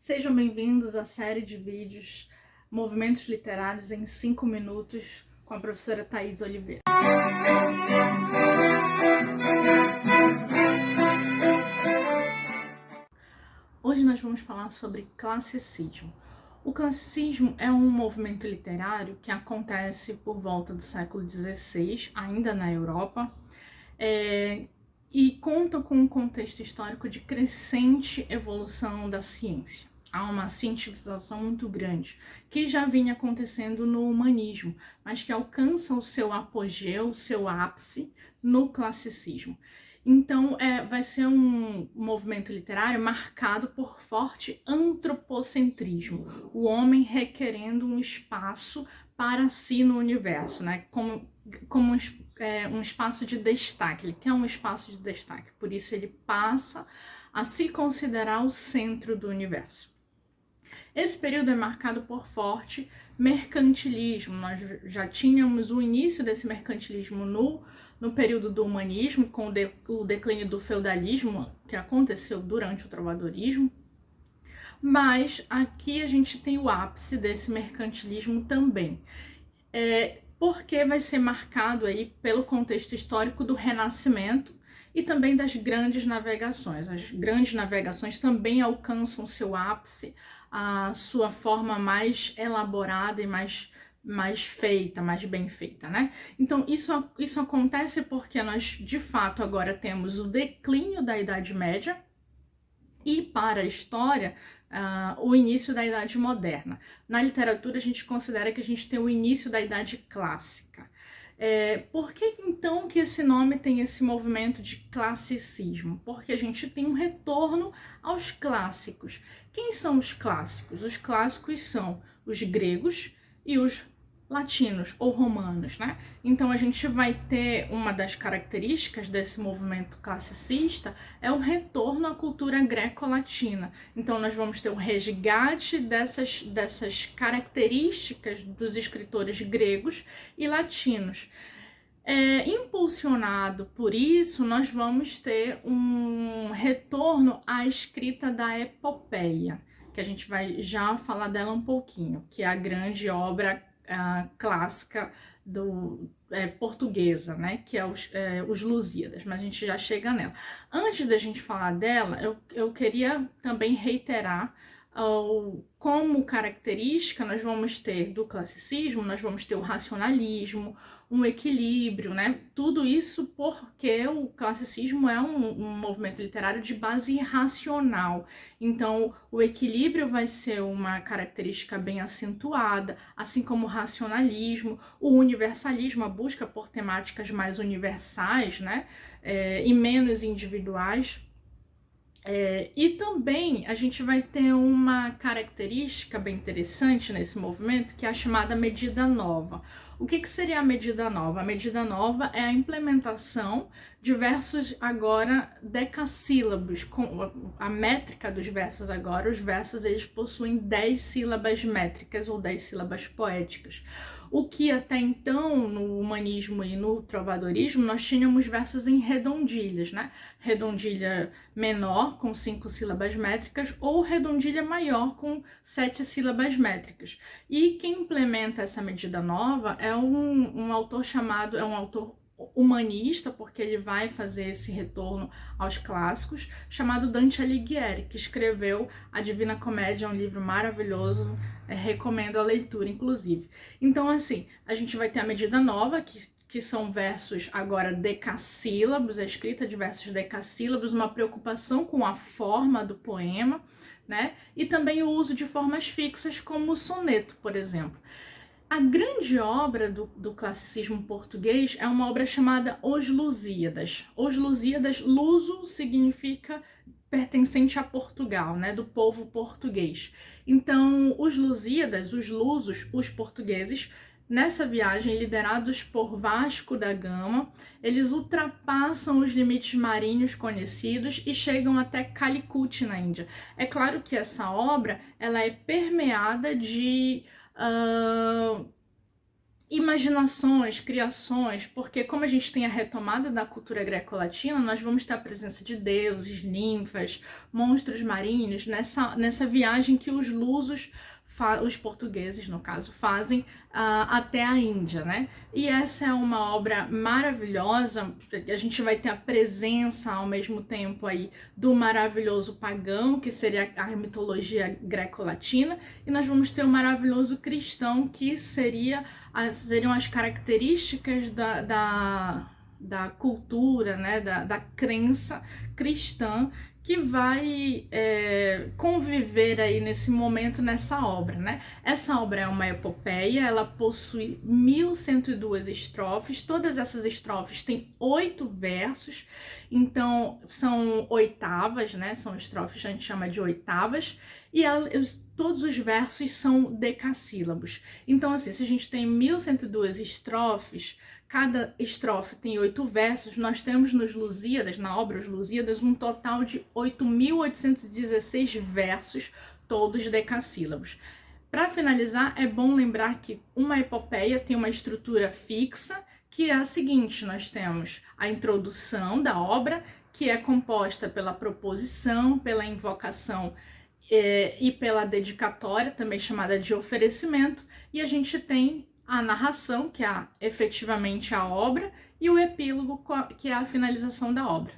Sejam bem-vindos à série de vídeos Movimentos Literários em 5 minutos com a professora Thaís Oliveira. Hoje nós vamos falar sobre classicismo. O classicismo é um movimento literário que acontece por volta do século XVI, ainda na Europa, e conta com um contexto histórico de crescente evolução da ciência. Há uma cientificação muito grande, que já vinha acontecendo no humanismo, mas que alcança o seu apogeu, o seu ápice no classicismo. Então, vai ser um movimento literário marcado por forte antropocentrismo, o homem requerendo um espaço para si no universo, né? Como um espaço de destaque, ele quer um espaço de destaque, por isso ele passa a se considerar o centro do universo. Esse período é marcado por forte mercantilismo. Nós já tínhamos o início desse mercantilismo no período do humanismo, com o declínio do feudalismo, que aconteceu durante o trovadorismo. Mas aqui a gente tem o ápice desse mercantilismo também. Porque vai ser marcado aí pelo contexto histórico do Renascimento e também das grandes navegações. As grandes navegações também alcançam seu ápice, a sua forma mais elaborada e mais feita, mais bem feita, né? Então, isso acontece porque nós, de fato, agora temos o declínio da Idade Média e, para a história, o início da Idade Moderna. Na literatura, a gente considera que a gente tem o início da Idade Clássica. Por que então que esse nome tem esse movimento de classicismo? Porque a gente tem um retorno aos clássicos. Quem são os clássicos? Os clássicos são os gregos e os latinos ou romanos, né? Então a gente vai ter uma das características desse movimento classicista é o retorno à cultura greco-latina. Então nós vamos ter o resgate dessas características dos escritores gregos e latinos. Impulsionado por isso, nós vamos ter um retorno à escrita da epopeia, que a gente vai já falar dela um pouquinho, que é a grande obra clássica portuguesa, né, que é os Lusíadas, mas a gente já chega nela. Antes da gente falar dela, eu queria também reiterar como característica nós vamos ter do classicismo, nós vamos ter o racionalismo, um equilíbrio, né? Tudo isso porque o classicismo é um movimento literário de base racional. Então, o equilíbrio vai ser uma característica bem acentuada, assim como o racionalismo, o universalismo, a busca por temáticas mais universais, né? E menos individuais. E também a gente vai ter uma característica bem interessante nesse movimento, que é a chamada medida nova. O que seria a medida nova? A medida nova é a implementação de versos agora decassílabos. Com a métrica dos versos agora, os versos eles possuem 10 sílabas métricas ou 10 sílabas poéticas. O que até então, no humanismo e no trovadorismo, nós tínhamos versos em redondilhas, né? Redondilha menor, com 5 sílabas métricas, ou redondilha maior, com 7 sílabas métricas. E quem implementa essa medida nova é um autor chamado, é um autor humanista, porque ele vai fazer esse retorno aos clássicos, chamado Dante Alighieri, que escreveu A Divina Comédia, um livro maravilhoso, recomendo a leitura, inclusive. Então, assim, a gente vai ter a medida nova, que são versos agora decassílabos, a escrita de versos decassílabos, uma preocupação com a forma do poema, né? E também o uso de formas fixas, como o soneto, por exemplo. A grande obra do classicismo português é uma obra chamada Os Lusíadas. Os Lusíadas, luso significa pertencente a Portugal, né, do povo português. Então, os Lusíadas, os lusos, os portugueses, nessa viagem, liderados por Vasco da Gama, eles ultrapassam os limites marinhos conhecidos e chegam até Calicut, na Índia. É claro que essa obra ela é permeada de imaginações, criações, porque como a gente tem a retomada da cultura greco-latina, nós vamos ter a presença de deuses, ninfas, monstros marinhos, nessa viagem que os lusos, os portugueses, no caso, fazem até a Índia, né? E essa é uma obra maravilhosa, a gente vai ter a presença, ao mesmo tempo, aí, do maravilhoso pagão, que seria a mitologia greco-latina, e nós vamos ter o maravilhoso cristão, que seriam as características da cultura, né, da crença cristã que vai conviver aí nesse momento, nessa obra, né? Essa obra é uma epopeia, ela possui 1102 estrofes, todas essas estrofes têm 8 versos, então são oitavas, né? São estrofes que a gente chama de oitavas, e todos os versos são decassílabos. Então, assim, se a gente tem 1102 estrofes, cada estrofe tem 8 versos, nós temos nos Lusíadas, na obra Os Lusíadas, um total de 8.816 versos, todos decassílabos. Para finalizar, é bom lembrar que uma epopeia tem uma estrutura fixa, que é a seguinte: nós temos a introdução da obra, que é composta pela proposição, pela invocação e pela dedicatória, também chamada de oferecimento, e a gente tem a narração, que é efetivamente a obra, e o epílogo, que é a finalização da obra.